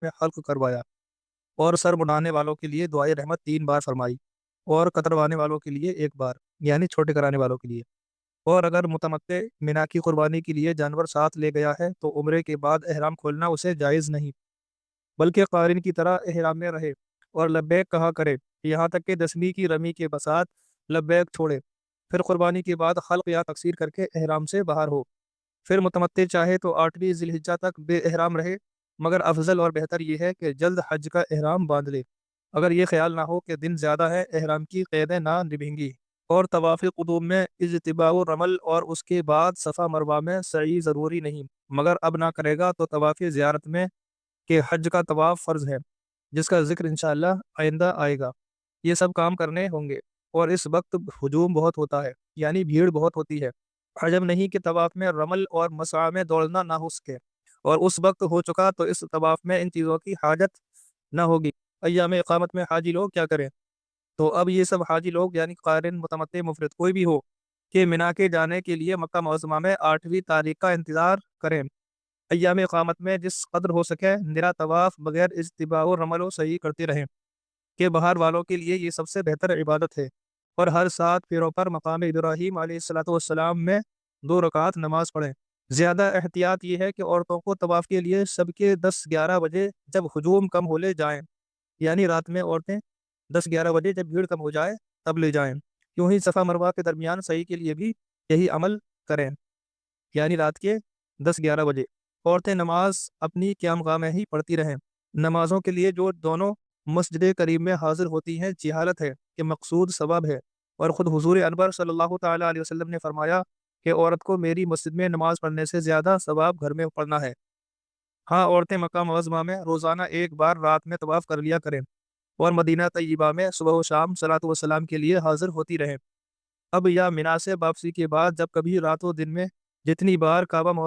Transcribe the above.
میں حلق کروایا، اور سر مڈانے والوں کے لیے دعائے رحمت 3 بار فرمائی، اور کتروانے والوں کے لیے 1 بار، یعنی چھوٹے کرانے والوں کے لیے۔ اور اگر متمتع منا کی قربانی کے لیے جانور ساتھ لے گیا ہے تو عمرے کے بعد احرام کھولنا اسے جائز نہیں، بلکہ قارن کی طرح احرام میں رہے اور لبیک کہا کرے، یہاں تک کہ 10ویں کی رمی کے بساط لبیک چھوڑے، پھر قربانی کے بعد حلق یا تقصیر کر کے احرام سے باہر ہو۔ پھر متمتع چاہے تو 8ویں ذی الحجہ تک بے احرام رہے، مگر افضل اور بہتر یہ ہے کہ جلد حج کا احرام باندھ لے، اگر یہ خیال نہ ہو کہ دن زیادہ ہے، احرام کی قیدیں نہ نبھیں گی۔ اور طواف قدوم میں اجتباء الرمل اور اس کے بعد صفا مروہ میں سعی ضروری نہیں، مگر اب نہ کرے گا تو طواف زیارت میں کہ حج کا طواف فرض ہے، جس کا ذکر انشاءاللہ آئندہ آئے گا، یہ سب کام کرنے ہوں گے۔ اور اس وقت ہجوم بہت ہوتا ہے، یعنی بھیڑ بہت ہوتی ہے، عجب نہیں کہ طواف میں رمل اور مسعی میں دوڑنا نہ ہو سکے، اور اس وقت ہو چکا تو اس طواف میں ان چیزوں کی حاجت نہ ہوگی۔ ایام اقامت میں حاجی لوگ کیا کریں؟ تو اب یہ سب حاجی لوگ یعنی قارن، متمتع، مفرد کوئی بھی ہو کہ منا کے جانے کے لیے مکہ معظمہ میں 8ویں تاریخ کا انتظار کریں۔ ایام اقامت میں جس قدر ہو سکے نرا طواف بغیر اجتباء و رمل و سعی کرتے رہیں، کہ باہر والوں کے لیے یہ سب سے بہتر عبادت ہے۔ اور ہر 7 پھیروں پر مقام ابراہیم علیہ السلام میں 2 رکعت نماز پڑھیں۔ زیادہ احتیاط یہ ہے کہ عورتوں کو طواف کے لیے شب کے 10-11 بجے جب ہجوم کم ہو لے جائیں، یعنی رات میں عورتیں 10-11 بجے جب بھیڑ کم ہو جائے تب لے جائیں۔ کیوں ہی صفا مروہ کے درمیان صحیح کے لیے بھی یہی عمل کریں، یعنی رات کے 10-11 بجے عورتیں نماز اپنی قیام گاہ میں ہی پڑھتی رہیں۔ نمازوں کے لیے جو دونوں مسجد کریم میں حاضر ہوتی ہیں جہالت ہے کہ مقصود ثواب ہے، اور خود حضور انور صلی اللہ تعالیٰ علیہ وسلم نے فرمایا کہ عورت کو میری مسجد میں نماز پڑھنے سے زیادہ ثواب گھر میں پڑھنا ہے۔ ہاں، عورتیں مکہ معظمہ میں روزانہ 1 بار رات میں طواف کر لیا کریں، اور مدینہ طیبہ میں صبح و شام صلاۃ و سلام کے لیے حاضر ہوتی رہیں۔ اب یا منا سے واپسی کے بعد جب کبھی رات و دن میں جتنی بار کعبہ